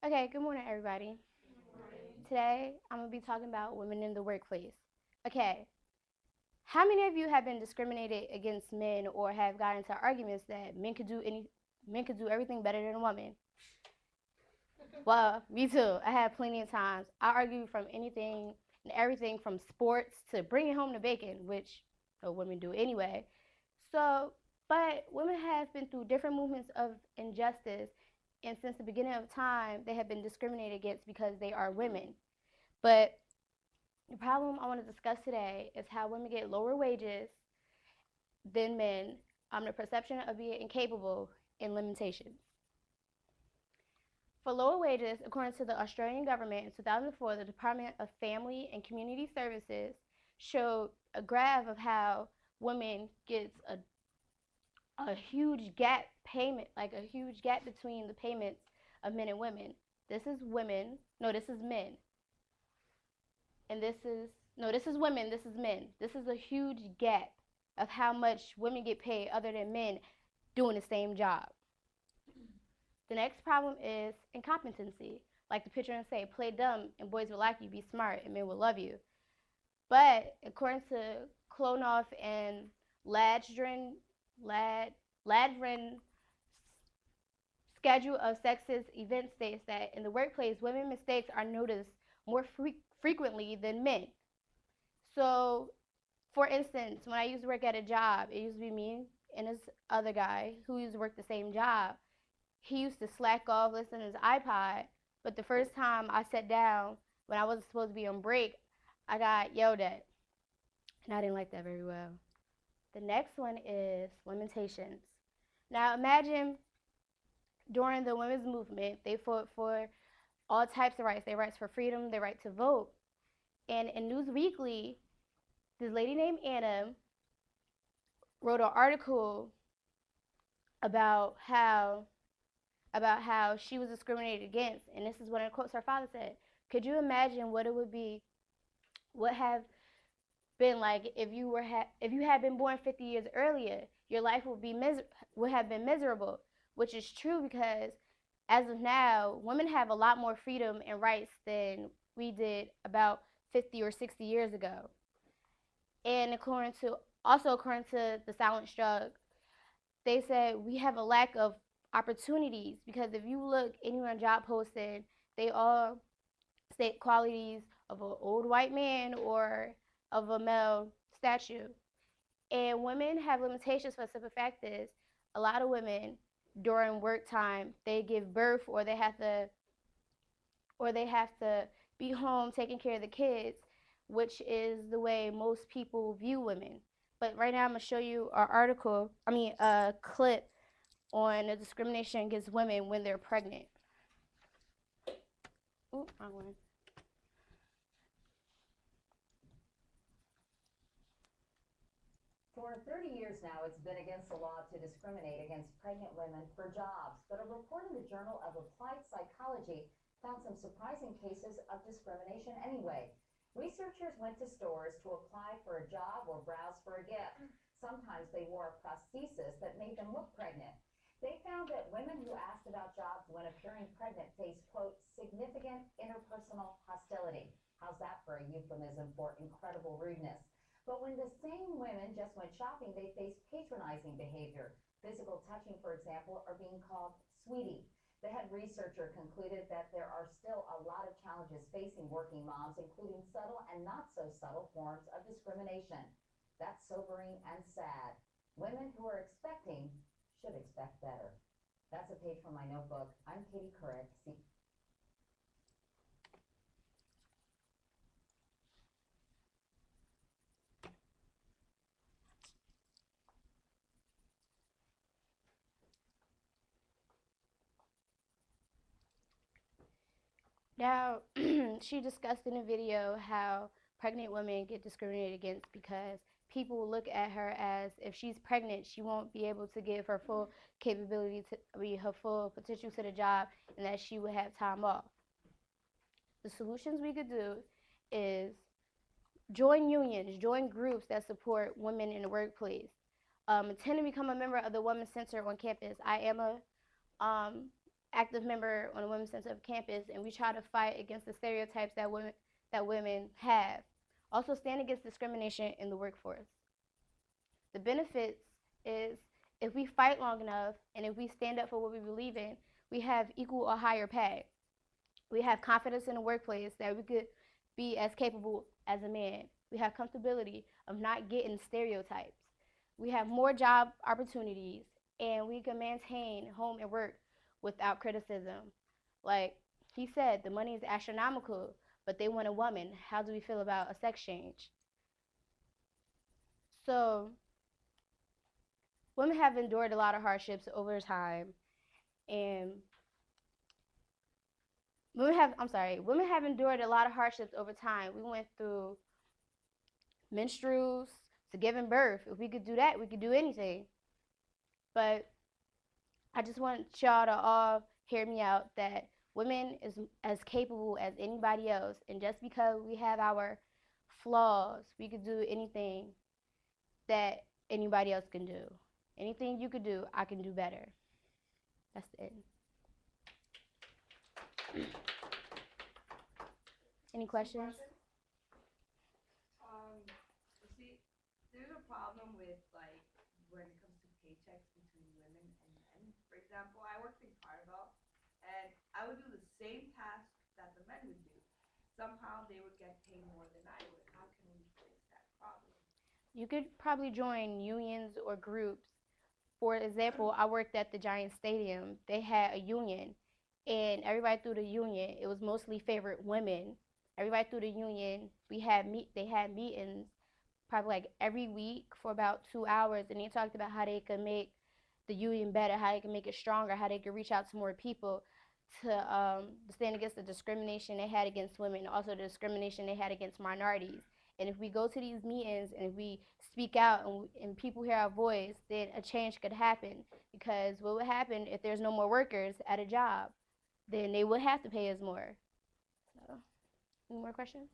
Okay, good morning, everybody. Today, I'm going to be talking about women in the workplace. Okay, how many of you have been discriminated against men or have gotten into arguments that men could do everything better than a woman? Well, me too. I had plenty of times. I argue from anything and everything from sports to bringing home the bacon, which women do anyway. So, but women have been through different movements of injustice, and since the beginning of time, they have been discriminated against because they are women. But the problem I want to discuss today is how women get lower wages than men, the perception of being incapable, and limitations. For lower wages, according to the Australian government in 2004, the Department of Family and Community Services showed a graph of how women gets a huge gap payment, like a huge gap between the payments of men and women. This is women. No, this is men. And this is no, this is women. This is men. This is a huge gap of how much women get paid other than men doing the same job. The next problem is incompetency. Like the picture and say, play dumb and boys will like you, be smart and men will love you. But according to Klonoff and Ladgren, Ladgren schedule of sexist events states that in the workplace, women mistakes are noticed more frequently than men. So, for instance, when I used to work at a job, it used to be me and this other guy who used to work the same job. He used to slack off, listen to his iPod, but the first time I sat down when I wasn't supposed to be on break, I got yelled at, and I didn't like that very well. The next one is limitations. Now imagine during the women's movement, they fought for all types of rights. Their rights for freedom, their right to vote. And in News Weekly, this lady named Anna wrote an article about how she was discriminated against, and this is one of the quotes her father said. Could you imagine what it would be, what have been like if you had been born 50 years earlier? Your life would have been miserable, which is true because as of now, women have a lot more freedom and rights than we did about 50 or 60 years ago. And according to the silent struggle, they said we have a lack of opportunities because if you look anywhere on job posting, they all state qualities of an old white man or of a male statue. And women have limitations for the simple fact is a lot of women during work time they give birth or they have to be home taking care of the kids, which is the way most people view women. But right now I'm gonna show you a clip on the discrimination against women when they're pregnant. Ooh, wrong one. For 30 years now, it's been against the law to discriminate against pregnant women for jobs. But a report in the Journal of Applied Psychology found some surprising cases of discrimination anyway. Researchers went to stores to apply for a job or browse for a gift. Sometimes they wore a prosthesis that made them look pregnant. They found that women who asked about jobs when appearing pregnant faced, quote, significant interpersonal hostility. How's that for a euphemism for incredible rudeness? But when the same women just went shopping, they faced patronizing behavior. Physical touching, for example, are being called sweetie. The head researcher concluded that there are still a lot of challenges facing working moms, including subtle and not so subtle forms of discrimination. That's sobering and sad. Women who are expecting should expect better. That's a page from my notebook. I'm Katie Couric. Now, she discussed in a video how pregnant women get discriminated against because people will look at her as if she's pregnant, she won't be able to give her full capability her full potential to the job, and that she would have time off. The solutions we could do is join unions, join groups that support women in the workplace. Attend and become a member of the Women's Center on campus. I am a active member on the Women's Center of Campus, and we try to fight against the stereotypes that women have. Also, stand against discrimination in the workforce. The benefits is if we fight long enough and if we stand up for what we believe in, we have equal or higher pay. We have confidence in the workplace that we could be as capable as a man. We have comfortability of not getting stereotypes. We have more job opportunities, and we can maintain home and work without criticism. Like he said, the money is astronomical, but they want a woman. How do we feel about a sex change? So, women have endured a lot of hardships over time, and women have endured a lot of hardships over time. We went through menstruals to giving birth. If we could do that, we could do anything. But I just want y'all to all hear me out that women is as capable as anybody else, and just because we have our flaws, we could do anything that anybody else can do. Anything you could do, I can do better. That's it. Any questions? You see, there's a problem with like when it comes to paychecks between women and men. For example, I worked in Carnival, and I would do the same task that the men would do. Somehow they would get paid more than I would. How can we fix that problem? You could probably join unions or groups. For example, I worked at the Giant Stadium. They had a union, and everybody through the union, it was mostly favored women. Everybody through the union, they had meetings probably like every week for about 2 hours, and they talked about how they could make the union better, how they could make it stronger, how they could reach out to more people to stand against the discrimination they had against women, and also the discrimination they had against minorities. And if we go to these meetings and if we speak out and people hear our voice, then a change could happen. Because what would happen if there's no more workers at a job? Then they would have to pay us more. So, any more questions?